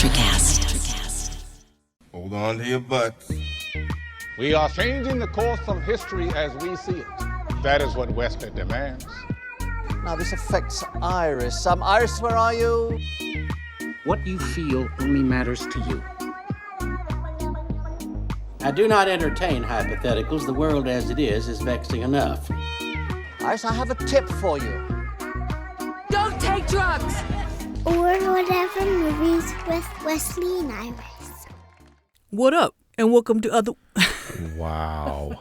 Electricast. Hold on to your butts. We are changing the course of history as we see it. That is what Wesley demands. Now, this affects Iris. Iris, where are you? What you feel only matters to you. I do not entertain hypotheticals. The world as it is vexing enough. Iris, I have a tip for you. Don't take drugs! Or whatever movies with Wesley and Iris. What up? And welcome to other... Wow.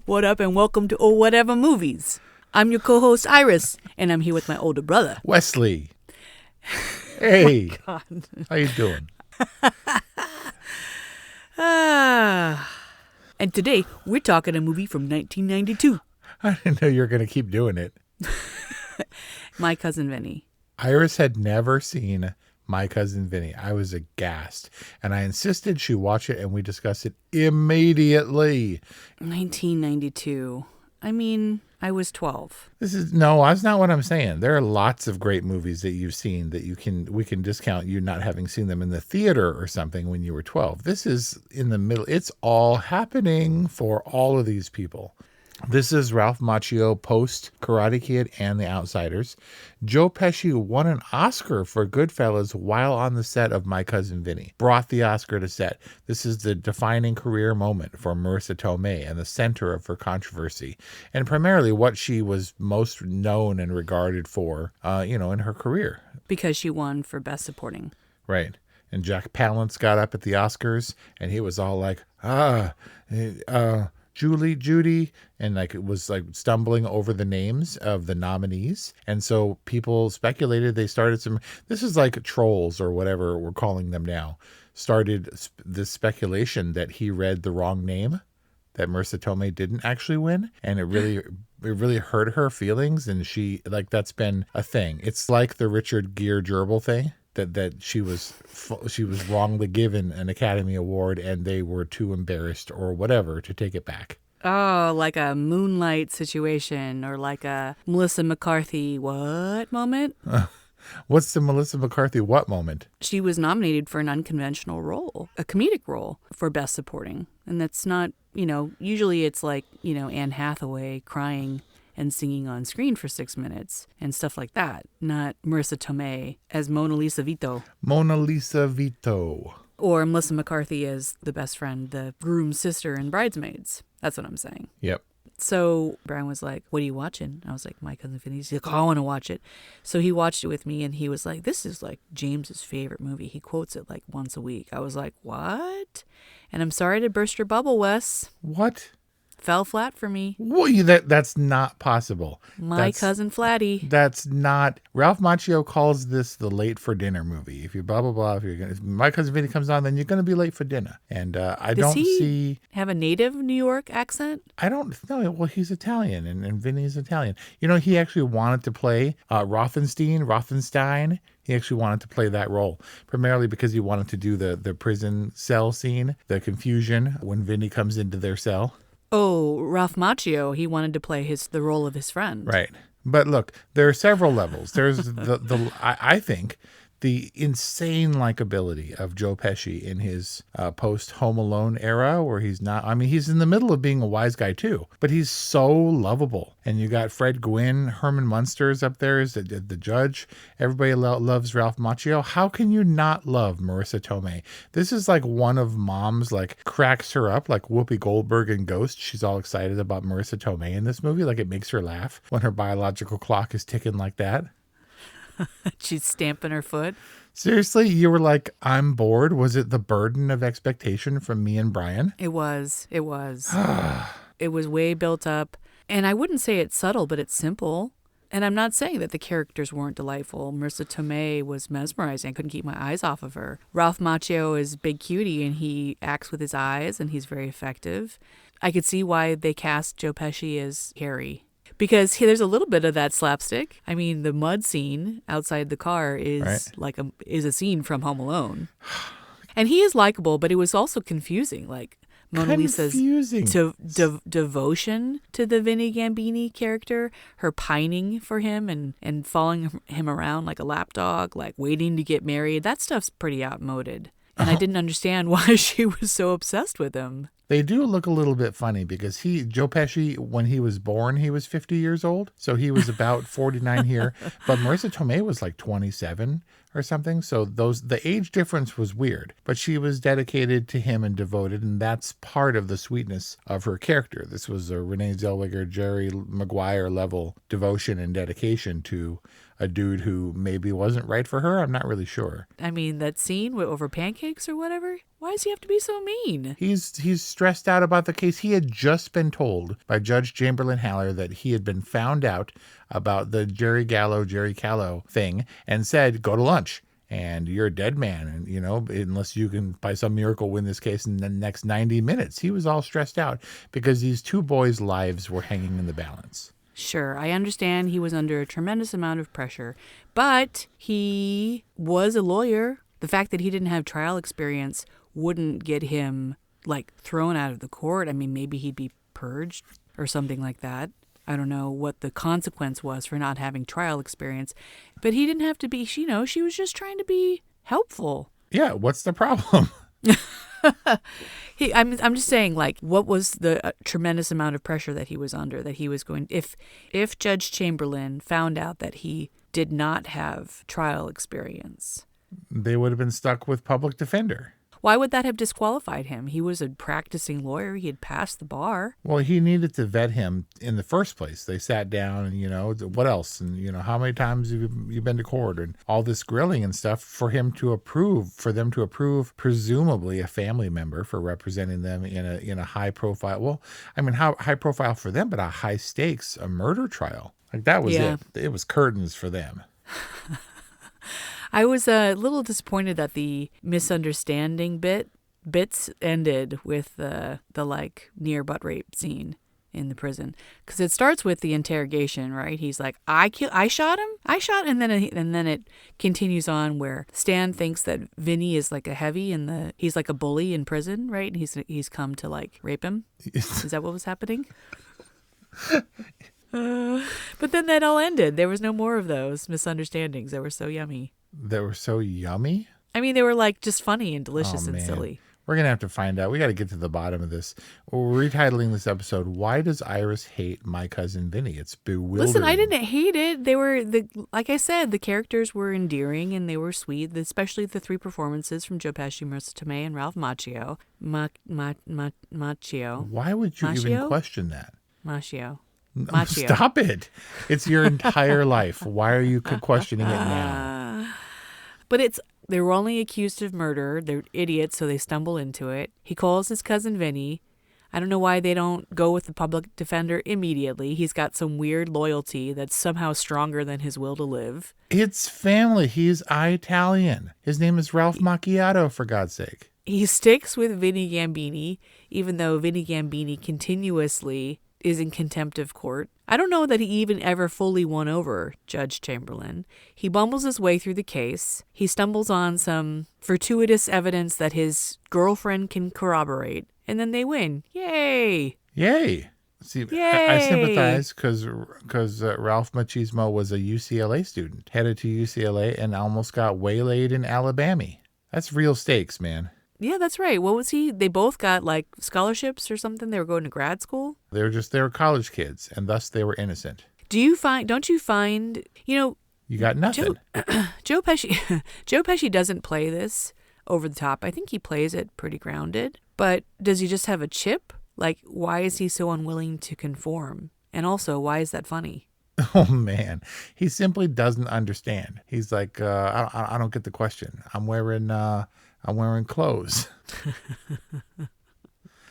What up and welcome to Or Whatever Movies. I'm your co-host Iris, and I'm here with my older brother. Wesley. Hey. God. How you doing? And today, we're talking a movie from 1992. I didn't know you were going to keep doing it. My Cousin Vinny. Iris had never seen My Cousin Vinny. I was aghast. And I insisted she watch it, and we discussed it immediately. 1992. I mean, I was 12. No, that's not what I'm saying. There are lots of great movies that you've seen that we can discount you not having seen them in the theater or something when you were 12. This is in the middle. It's all happening for all of these people. This is Ralph Macchio post Karate Kid and The Outsiders. Joe Pesci won an Oscar for Goodfellas while on the set of My Cousin Vinny. Brought the Oscar to set. This is the defining career moment for Marissa Tomei and the center of her controversy. And primarily what she was most known and regarded for, in her career. Because she won for Best Supporting. Right. And Jack Palance got up at the Oscars and he was all like, Judy, and it was stumbling over the names of the nominees. And so people speculated, this is like trolls or whatever we're calling them now, started this speculation that he read the wrong name, that Marissa Tomei didn't actually win. And it really hurt her feelings. And that's been a thing. It's like the Richard Gere gerbil thing. That she was wrongly given an Academy Award and they were too embarrassed or whatever to take it back. Oh, like a Moonlight situation or like a Melissa McCarthy what moment? What's the Melissa McCarthy what moment? She was nominated for an unconventional role, a comedic role for Best Supporting. And that's not, usually it's like, Anne Hathaway crying and singing on screen for 6 minutes and stuff like that. Not Marissa Tomei as Mona Lisa Vito. Mona Lisa Vito. Or Melissa McCarthy as the best friend, the groom's sister in Bridesmaids. That's what I'm saying. Yep. So Brian was like, what are you watching? I was like, My Cousin Vinny. He's like, oh, I want to watch it. So he watched it with me and he was like, this is like James's favorite movie. He quotes it like once a week. I was like, what? And I'm sorry to burst your bubble, Wes. What? Fell flat for me. Well, that's not possible. My Cousin Flatty. That's not. Ralph Macchio calls this the late for dinner movie. If you blah blah blah, if My Cousin Vinny comes on, then you're going to be late for dinner. And Does he have a native New York accent? I don't know. Well, he's Italian, and Vinny's Italian. He actually wanted to play Rothenstein. He actually wanted to play that role, primarily because he wanted to do the prison cell scene, the confusion when Vinny comes into their cell. Oh, Ralph Macchio, he wanted to play the role of his friend. Right. But look, there are several levels. There's I think the insane likability of Joe Pesci in his post-Home Alone era where he's in the middle of being a wise guy too, but he's so lovable. And you got Fred Gwynne, Herman Munster's up there as the judge. Everybody loves Ralph Macchio. How can you not love Marissa Tomei? This is like one of mom's cracks her up like Whoopi Goldberg in Ghost. She's all excited about Marissa Tomei in this movie. Like it makes her laugh when her biological clock is ticking like that. She's stamping her foot. Seriously, you were like, I'm bored. Was it the burden of expectation from me and Brian? It was. It was way built up. And I wouldn't say it's subtle, but it's simple. And I'm not saying that the characters weren't delightful. Marissa Tomei was mesmerizing. I couldn't keep my eyes off of her. Ralph Macchio is big cutie, and he acts with his eyes, and he's very effective. I could see why they cast Joe Pesci as Harry. Because there's a little bit of that slapstick. I mean, the mud scene outside the car is is a scene from Home Alone. And he is likable, but it was also confusing. Like, Mona Lisa's confusing. devotion to the Vinny Gambini character, her pining for him and following him around like a lapdog, like waiting to get married. That stuff's pretty outmoded. And I didn't understand why she was so obsessed with him. They do look a little bit funny because Joe Pesci, when he was born, he was 50 years old. So he was about 49 here. But Marissa Tomei was like 27 or something. So the age difference was weird. But she was dedicated to him and devoted. And that's part of the sweetness of her character. This was a Renee Zellweger, Jerry Maguire level devotion and dedication to a dude who maybe wasn't right for her. I'm not really sure. I mean, that scene over pancakes or whatever. Why does he have to be so mean? He's stressed out about the case. He had just been told by Judge Chamberlain Haller that he had been found out about the Jerry Callow thing and said, go to lunch. And you're a dead man. And, unless you can, by some miracle, win this case in the next 90 minutes. He was all stressed out because these two boys' lives were hanging in the balance. Sure, I understand he was under a tremendous amount of pressure, but he was a lawyer. The fact that he didn't have trial experience wouldn't get him, thrown out of the court. I mean, maybe he'd be purged or something like that. I don't know what the consequence was for not having trial experience, but he didn't have to be, she was just trying to be helpful. Yeah, what's the problem? I'm just saying, what was the tremendous amount of pressure that he was under, that he was going, if Judge Chamberlain found out that he did not have trial experience, they would have been stuck with public defender. Why would that have disqualified him? He was a practicing lawyer. He had passed the bar. Well, he needed to vet him in the first place. They sat down and, what else? And, how many times have you been to court and all this grilling and stuff for them to approve, presumably a family member for representing them in a high profile. Well, I mean, how high profile for them, but a high stakes, a murder trial. That was it. It was curtains for them. I was a little disappointed that the misunderstanding bits ended with the near butt rape scene in the prison, because it starts with the interrogation, right? He's like, I shot him, and then it continues on where Stan thinks that Vinny is like a heavy he's like a bully in prison, right? And he's come to rape him. Is that what was happening? But then that all ended. There was no more of those misunderstandings that were so yummy. They were so yummy? I mean, they were just funny and delicious and silly. We're going to have to find out. We got to get to the bottom of this. We're retitling this episode, Why Does Iris Hate My Cousin Vinny? It's bewildering. Listen, I didn't hate it. They were, like I said, the characters were endearing and they were sweet, especially the three performances from Joe Pesci, Marissa Tomei, and Ralph Macchio. Macchio. Why would you even question that? Macchio. Stop it. It's your entire life. Why are you questioning it now? But they were only accused of murder. They're idiots, so they stumble into it. He calls his cousin Vinny. I don't know why they don't go with the public defender immediately. He's got some weird loyalty that's somehow stronger than his will to live. It's family. He's Italian. His name is Ralph Macchio, for God's sake. He sticks with Vinny Gambini, even though Vinny Gambini continuously is in contempt of court. I don't know that he even ever fully won over Judge Chamberlain. He bumbles his way through the case. He stumbles on some fortuitous evidence that his girlfriend can corroborate, and then they win. Yay! Yay! See, Yay! I sympathize because Ralph Macchio was a UCLA student, headed to UCLA and almost got waylaid in Alabama. That's real stakes, man. Yeah, that's right. What was he? They both got scholarships or something. They were going to grad school. They were college kids, and thus they were innocent. Don't you find, you got nothing. Joe Pesci doesn't play this over the top. I think he plays it pretty grounded. But does he just have a chip? Why is he so unwilling to conform? And also, why is that funny? Oh, man. He simply doesn't understand. He's like, I don't get the question. I'm wearing clothes.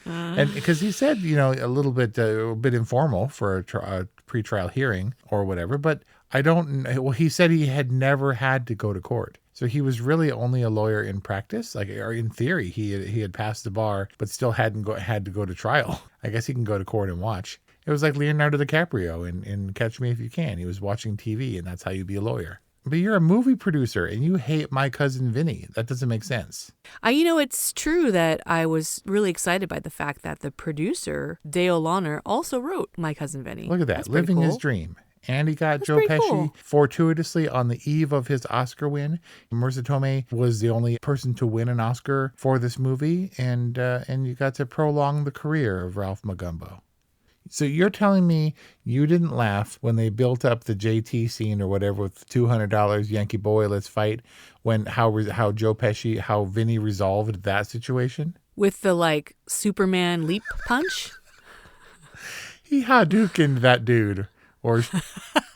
And because he said, a bit informal for a pretrial hearing or whatever, but he said he had never had to go to court. So he was really only a lawyer in practice, or in theory, he had passed the bar, but still had to go to trial. I guess he can go to court and watch. It was like Leonardo DiCaprio in Catch Me If You Can. He was watching TV, and that's how you be a lawyer. But you're a movie producer and you hate My Cousin Vinny. That doesn't make sense. It's true that I was really excited by the fact that the producer, Dale Launer, also wrote My Cousin Vinny. Look at that, That's pretty living his cool. dream. And he got That's Joe pretty Pesci cool. fortuitously on the eve of his Oscar win. Marisa Tomei was the only person to win an Oscar for this movie, and you got to prolong the career of Ralph Macchio. So you're telling me you didn't laugh when they built up the JT scene or whatever with $200 Yankee Boy, let's fight, when how Joe Pesci, how Vinny resolved that situation? With the Superman leap punch? He Hadoukened that dude. Or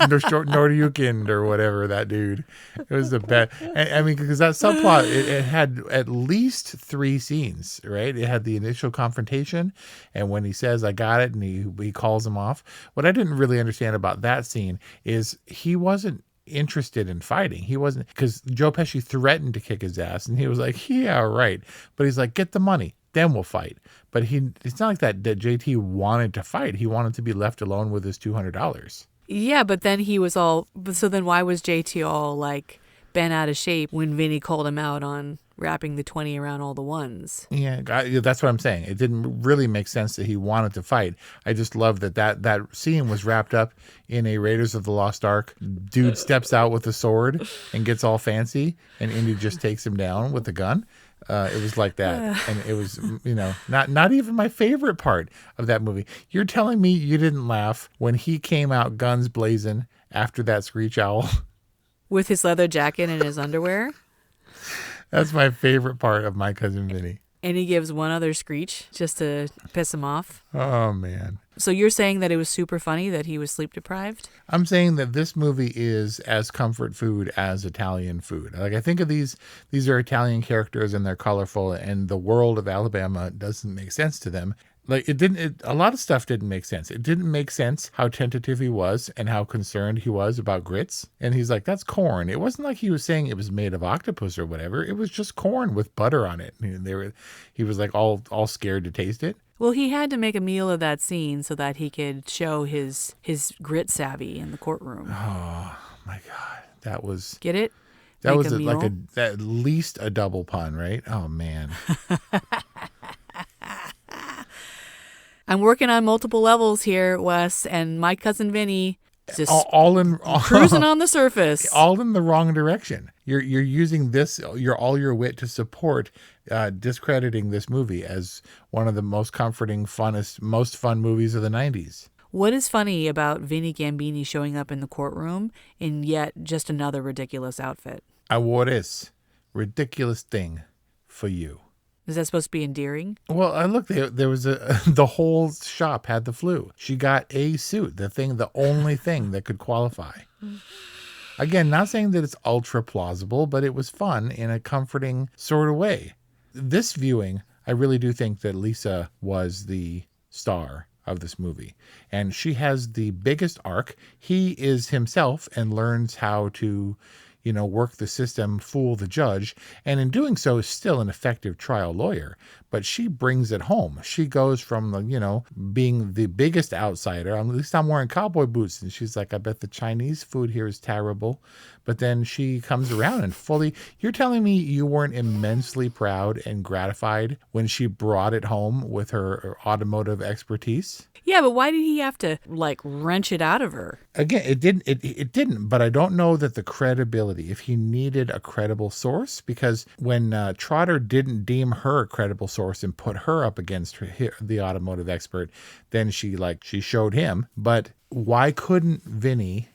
Nordyukin or whatever, that dude. It was the best. I mean, because that subplot, it had at least 3 scenes, right? It had the initial confrontation, and when he says, I got it, and he calls him off. What I didn't really understand about that scene is he wasn't interested in fighting. He wasn't, because Joe Pesci threatened to kick his ass, and he was like, yeah, right. But he's like, get the money, then we'll fight. But it's not like that JT wanted to fight. He wanted to be left alone with his $200. Yeah, but then he was all... So then why was JT all, bent out of shape when Vinny called him out on wrapping the 20 around all the ones? Yeah, that's what I'm saying. It didn't really make sense that he wanted to fight. I just love that scene was wrapped up in a Raiders of the Lost Ark. Dude steps out with a sword and gets all fancy, and Indy just takes him down with a gun. It was like that, and it was, not even my favorite part of that movie. You're telling me you didn't laugh when he came out guns blazing after that screech owl? With his leather jacket and his underwear? That's my favorite part of My Cousin Vinny. And he gives one other screech just to piss him off. Oh, man. So you're saying that it was super funny that he was sleep deprived? I'm saying that this movie is as comfort food as Italian food. I think of these are Italian characters and they're colorful, and the world of Alabama doesn't make sense to them. A lot of stuff didn't make sense. It didn't make sense how tentative he was and how concerned he was about grits. And he's like, that's corn. It wasn't like he was saying it was made of octopus or whatever. It was just corn with butter on it. And he was like all scared to taste it. Well, he had to make a meal of that scene so that he could show his grit savvy in the courtroom. Oh my God. That was... Get it? That Make was a meal? at least a double pun, right? Oh, man. I'm working on multiple levels here, Wes, and My Cousin Vinny just cruising on the surface. All in the wrong direction. You're using all your wit to support discrediting this movie as one of the most comforting, most fun movies of the 90s. What is funny about Vinny Gambini showing up in the courtroom in yet just another ridiculous outfit? I wore this ridiculous thing for you. Is that supposed to be endearing? Well, I looked, there was the whole shop had the flu. She got a suit, the only thing that could qualify. Again, not saying that it's ultra plausible, but it was fun in a comforting sort of way. This viewing, I really do think that Lisa was the star of this movie. And she has the biggest arc. He is himself and learns how to, work the system, fool the judge, and in doing so is still an effective trial lawyer. But she brings it home. She goes from, being the biggest outsider, at least I'm wearing cowboy boots, and she's like, I bet the Chinese food here is terrible. But then she comes around and fully, you're telling me you weren't immensely proud and gratified when she brought it home with her automotive expertise? Yeah, but why did he have to, wrench it out of her? Again, it didn't, but I don't know that the credibility, if he needed a credible source, because when Trotter didn't deem her a credible source and put her up against the automotive expert, then she showed him. But why couldn't Vinny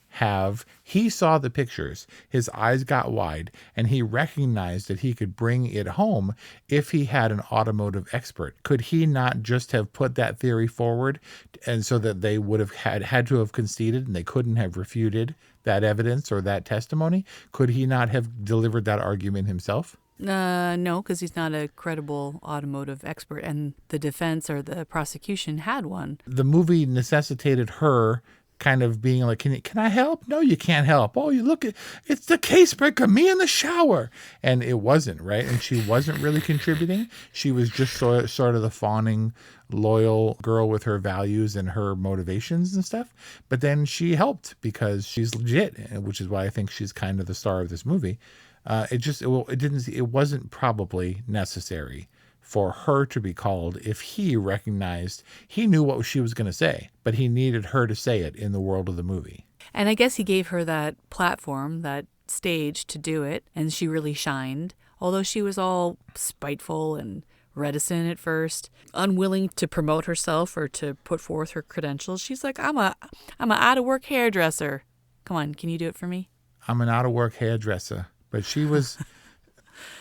he saw the pictures, his eyes got wide, and he recognized that he could bring it home if he had an automotive expert? Could he not just have put that theory forward, and so that they would have had to have conceded and they couldn't have refuted that evidence or that testimony? Could he not have delivered that argument himself? No, because he's not a credible automotive expert, and the defense or the prosecution had one. The movie necessitated her kind of being like, can I help? No, you can't help. Oh, you look at, it's the case breaker, me in the shower. And it wasn't, right? And she wasn't really contributing. She was just sort of the fawning, loyal girl with her values and her motivations and stuff. But then she helped because she's legit, which is why I think she's kind of the star of this movie. It wasn't probably necessary for her to be called if he recognized he knew what she was going to say, but he needed her to say it in the world of the movie. And I guess he gave her that platform, that stage to do it, and she really shined. Although she was all spiteful and reticent at first, unwilling to promote herself or to put forth her credentials. She's like, I'm a out-of-work hairdresser. Come on, can you do it for me? I'm an out-of-work hairdresser. But she was...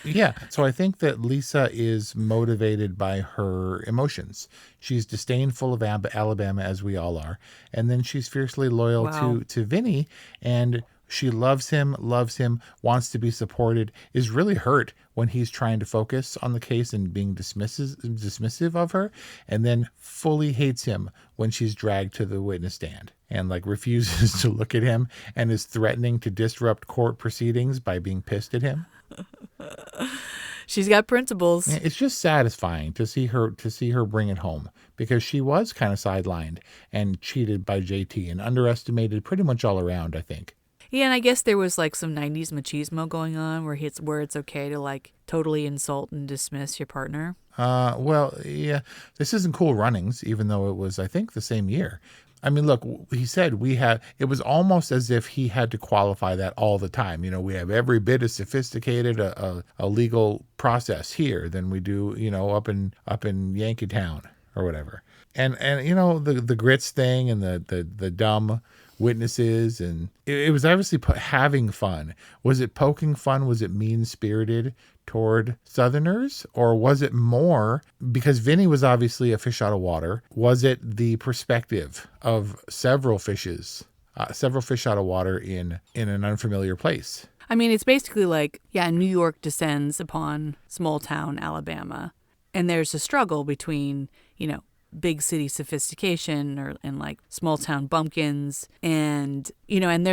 Yeah, so I think that Lisa is motivated by her emotions. She's disdainful of Alabama, as we all are, and then she's fiercely loyal to Vinny, and she loves him, wants to be supported, is really hurt when he's trying to focus on the case and being dismissive of her, and then fully hates him when she's dragged to the witness stand and like refuses to look at him and is threatening to disrupt court proceedings by being pissed at him. She's got principles. It's just satisfying to see her bring it home, because she was kind of sidelined and cheated by JT and underestimated pretty much all around, I think. Yeah, and I guess there was like some 90s machismo going on where it's okay to like totally insult and dismiss your partner. Well, yeah, this isn't Cool Runnings, even though it was, I think, the same year. I mean, look, he said it was almost as if he had to qualify that all the time. You know, we have every bit as sophisticated a legal process here than we do, you know, up in Yankeetown or whatever. And you know, the grits thing and the dumb witnesses, and it was obviously having fun. Was it poking fun? Was it mean-spirited toward Southerners? Or was it more, because Vinny was obviously a fish out of water, was it the perspective of several fish out of water in an unfamiliar place? I mean, it's basically like, New York descends upon small town Alabama, and there's a struggle between, you know, big city sophistication and like small town bumpkins, and you know, and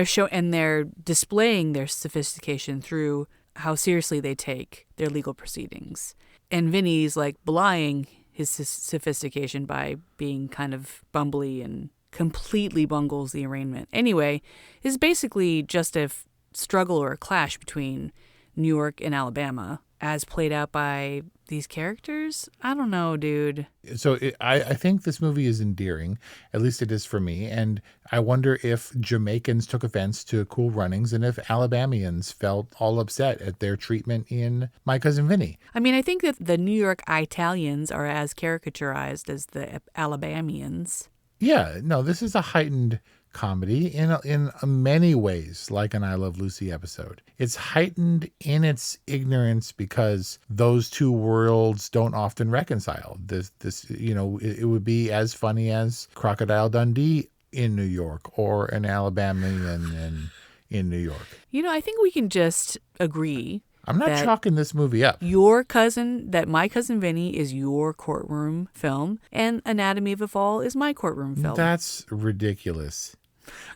they're displaying their sophistication through how seriously they take their legal proceedings. And Vinny's like belying his sophistication by being kind of bumbly and completely bungles the arraignment. Anyway, it's basically just a struggle or a clash between New York and Alabama as played out by these characters. I don't know, dude. So I think this movie is endearing, at least it is for me. And I wonder if Jamaicans took offense to Cool Runnings and if Alabamians felt all upset at their treatment in My Cousin Vinny. I mean, I think that the New York Italians are as caricaturized as the Alabamians. Yeah, no, this is a heightened comedy in many ways, like an I Love Lucy episode. It's heightened in its ignorance because those two worlds don't often reconcile. This you know, it would be as funny as Crocodile Dundee in New York or an Alabamian in New York. You know, I think we can just agree. I'm not chalking this movie up. My Cousin Vinny is your courtroom film, and Anatomy of a Fall is my courtroom film. That's ridiculous.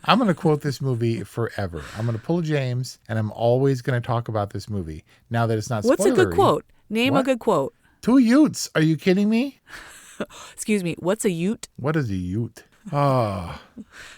I'm going to quote this movie forever. I'm going to pull a James, and I'm always going to talk about this movie. Now that it's not spoilery. What's a good quote? Name a good quote. 2 Utes. Are you kidding me? Excuse me. What's a Ute? What is a Ute? Oh.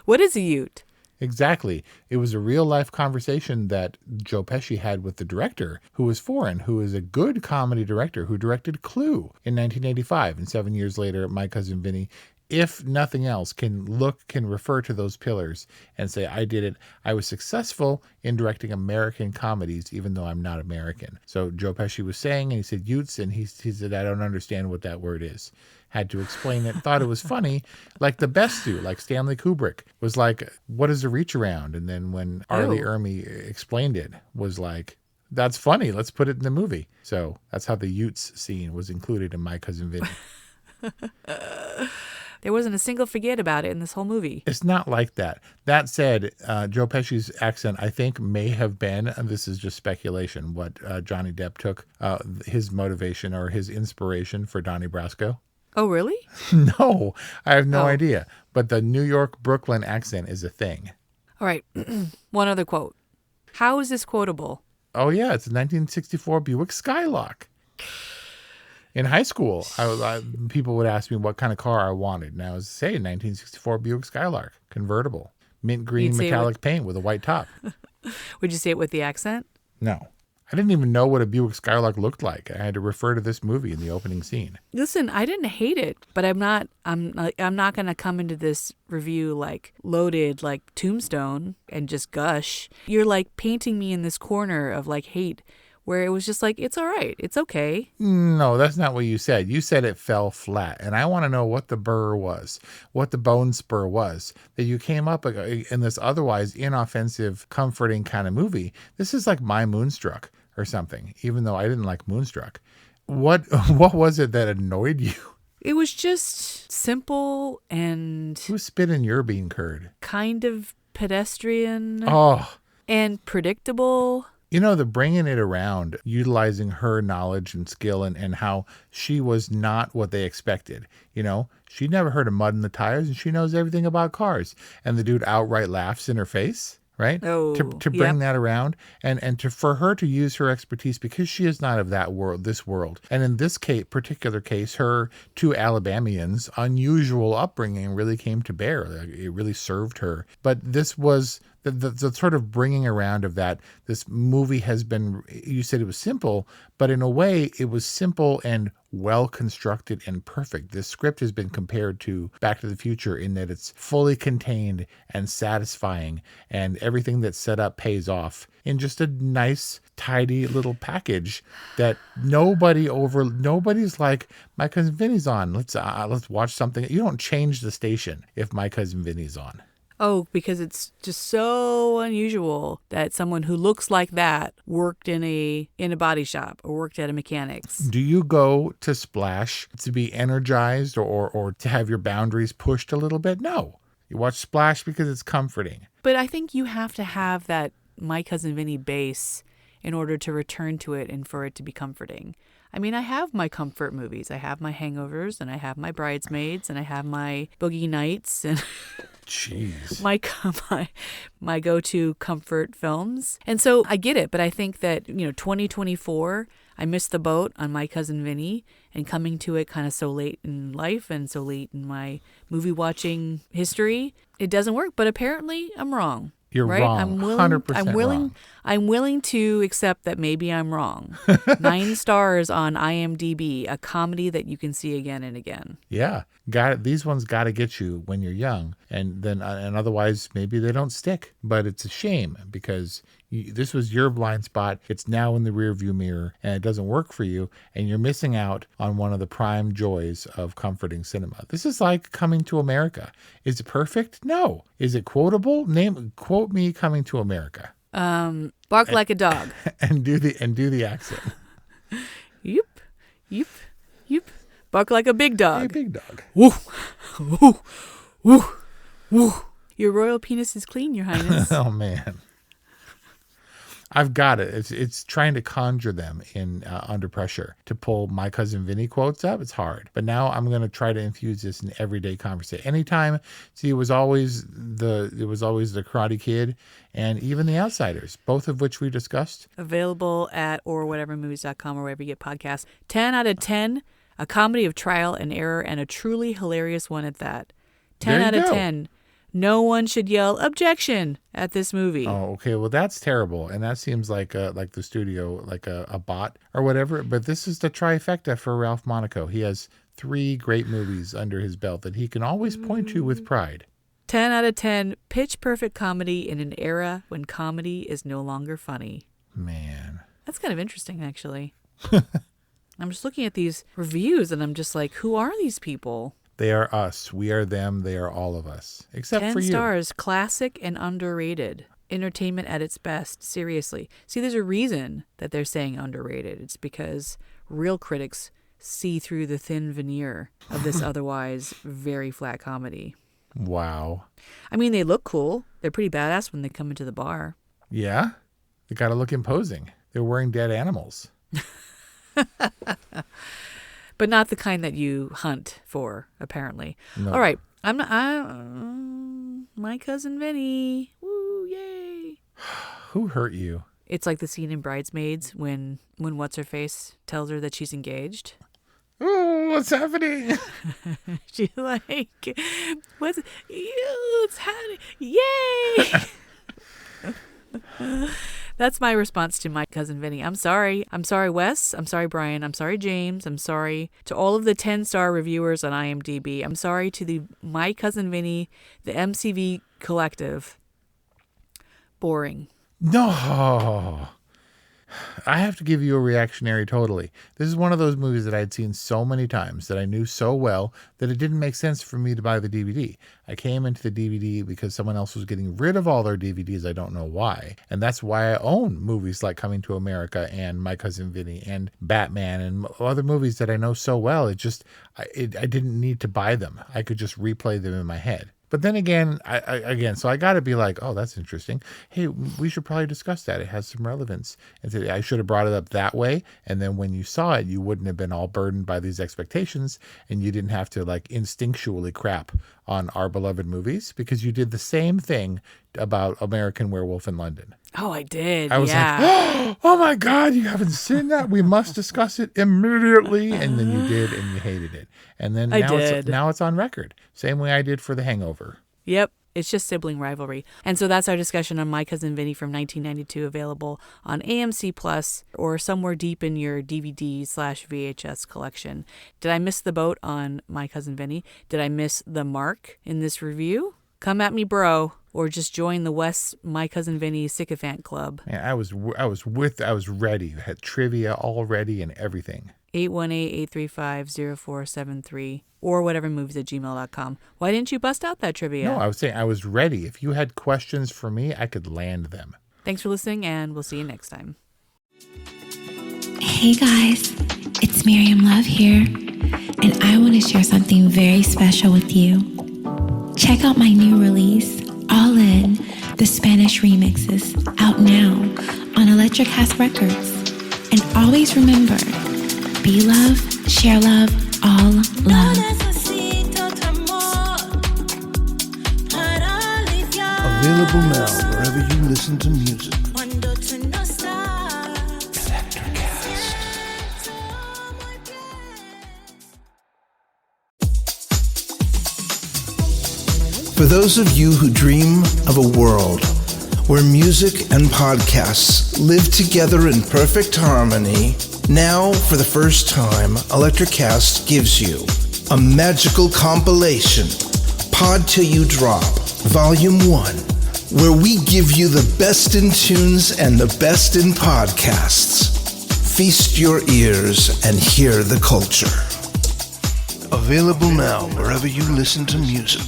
What is a Ute? Exactly. It was a real-life conversation that Joe Pesci had with the director, who was foreign, who is a good comedy director, who directed Clue in 1985. And 7 years later, My Cousin Vinny, if nothing else, can refer to those pillars and say, I did it. I was successful in directing American comedies, even though I'm not American. So Joe Pesci was saying, and he said Utes, and he said, I don't understand what that word is. Had to explain it, thought it was funny, like the best do, like Stanley Kubrick was like, what is a reach around? And then when Arlie Ermy explained it, was like, that's funny, let's put it in the movie. So that's how the Utes scene was included in My Cousin Vinny. There wasn't a single forget about it in this whole movie. It's not like that. That said, Joe Pesci's accent, I think, may have been, and this is just speculation, what Johnny Depp took his motivation or his inspiration for Donnie Brasco. Oh, really? No, I have no Oh. idea. But the New York Brooklyn accent is a thing. All right. One other quote. How is this quotable? Oh, yeah, it's a 1964 Buick Skylark. In high school, people would ask me what kind of car I wanted. And I was say 1964 Buick Skylark, convertible, mint green You'd say metallic paint with a white top. Would you say it with the accent? No. I didn't even know what a Buick Skylark looked like. I had to refer to this movie in the opening scene. Listen, I didn't hate it, but I'm not going to come into this review like loaded like Tombstone and just gush. You're like painting me in this corner of like hate where it was just like, it's all right. It's okay. No, that's not what you said. You said it fell flat. And I want to know what the burr was, what the bone spur was, that you came up in this otherwise inoffensive, comforting kind of movie. This is like My Moonstruck or something, even though I didn't like Moonstruck. What was it that annoyed you? It was just simple and Who spit in your bean curd? kind of pedestrian Oh, and predictable. you know, the bringing it around, utilizing her knowledge and skill and how she was not what they expected. You know, she'd never heard of mud in the tires and she knows everything about cars. And the dude outright laughs in her face, right? Oh, to bring that around and for her to use her expertise because she is not of that world, this world. And in this particular case, her two Alabamians' unusual upbringing really came to bear. Like, it really served her. But this was the sort of bringing around of that. This movie has been, you said it was simple, but in a way it was simple and well constructed and perfect. This script has been compared to Back to the Future in that it's fully contained and satisfying, and everything that's set up pays off in just a nice, tidy little package that nobody's like, My Cousin Vinny's on. Let's watch something. You don't change the station if My Cousin Vinny's on. Oh, because it's just so unusual that someone who looks like that worked in a body shop or worked at a mechanic's. Do you go to Splash to be energized or to have your boundaries pushed a little bit? No. You watch Splash because it's comforting. But I think you have to have that My Cousin Vinny base in order to return to it and for it to be comforting. I mean, I have my comfort movies. I have my Hangovers and I have my Bridesmaids and I have my Boogie Nights and Jeez. my go-to comfort films. And so I get it, but I think that, 2024, I missed the boat on My Cousin Vinny and coming to it kind of so late in life and so late in my movie watching history. It doesn't work, but apparently I'm wrong. You're right? wrong. 100% wrong. I'm willing to accept that maybe I'm wrong. 9 stars on IMDb, a comedy that you can see again and again. Yeah. These ones got to get you when you're young, and otherwise maybe they don't stick. But it's a shame because this was your blind spot. It's now in the rearview mirror, and it doesn't work for you, and you're missing out on one of the prime joys of comforting cinema. This is like Coming to America. Is it perfect? No. Is it quotable? Quote me Coming to America. Bark like a dog. and do the accent. Yoop, yoop, yoop. Bark like a big dog. Hey, big dog. Woo, woo, woo, woo. Your royal penis is clean, Your Highness. Oh man, I've got it. It's trying to conjure them in under pressure to pull My Cousin Vinny quotes up. It's hard, but now I'm going to try to infuse this in everyday conversation. Anytime, see, it was always the Karate Kid and even The Outsiders, both of which we discussed. Available at orwhatevermovies.com or wherever you get podcasts. 10 out of 10. A comedy of trial and error and a truly hilarious one at that. 10 out of 10. No one should yell objection at this movie. Oh, okay. Well, that's terrible. And that seems like the studio, like a bot or whatever. But this is the trifecta for Ralph Macchio. He has 3 great movies under his belt that he can always point to with pride. 10 out of 10. Pitch perfect comedy in an era when comedy is no longer funny. Man. That's kind of interesting, actually. I'm just looking at these reviews and I'm just like, who are these people? They are us. We are them. They are all of us. Except for you. 10 stars, classic and underrated. Entertainment at its best. Seriously. See, there's a reason that they're saying underrated. It's because real critics see through the thin veneer of this otherwise very flat comedy. Wow. I mean, they look cool. They're pretty badass when they come into the bar. Yeah? They got to look imposing. They're wearing dead animals. but not the kind that you hunt for, apparently. No. All right. My Cousin Vinny. Woo, yay. Who hurt you? It's like the scene in Bridesmaids when What's-Her-Face tells her that she's engaged. Oh, what's happening? She's like, what's happening? Yay! That's my response to My Cousin Vinny. I'm sorry. I'm sorry, Wes. I'm sorry, Brian. I'm sorry, James. I'm sorry to all of the 10-star reviewers on IMDb. I'm sorry to the My Cousin Vinny, the MCV collective. Boring. No. I have to give you a reactionary totally. This is one of those movies that I'd seen so many times that I knew so well that it didn't make sense for me to buy the DVD. I came into the DVD because someone else was getting rid of all their DVDs. I don't know why. And that's why I own movies like Coming to America and My Cousin Vinny and Batman and other movies that I know so well. I didn't need to buy them. I could just replay them in my head. But then again, so I got to be like, oh, that's interesting. Hey, we should probably discuss that. It has some relevance. And so I should have brought it up that way. And then when you saw it, you wouldn't have been all burdened by these expectations. And you didn't have to like instinctually crap on our beloved movies because you did the same thing about American Werewolf in London. Oh, I did. I was like, oh my God, you haven't seen that? We must discuss it immediately. And then you did, and you hated it. And then now it's on record. Same way I did for The Hangover. Yep. It's just sibling rivalry. And so that's our discussion on My Cousin Vinny from 1992, available on AMC Plus or somewhere deep in your DVD/VHS collection. Did I miss the boat on My Cousin Vinny? Did I miss the mark in this review? Come at me, bro. Or just join the West My Cousin Vinny Sycophant Club. Yeah, I was ready. I had trivia all ready and everything. 818-835-0473 or whatevermovies@gmail.com. Why didn't you bust out that trivia? No, I was saying I was ready. If you had questions for me, I could land them. Thanks for listening, and we'll see you next time. Hey guys, it's Miriam Love here, and I want to share something very special with you. Check out my new release, All In, the Spanish remixes, out now on Electric House Records. And always remember, be love, share love, all love. Available now wherever you listen to music. For those of you who dream of a world where music and podcasts live together in perfect harmony, now for the first time, Electricast gives you a magical compilation, Pod Till You Drop, Volume 1, where we give you the best in tunes and the best in podcasts. Feast your ears and hear the culture. Available now wherever you listen to music.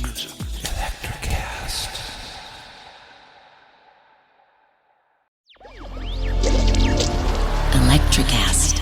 Electricast.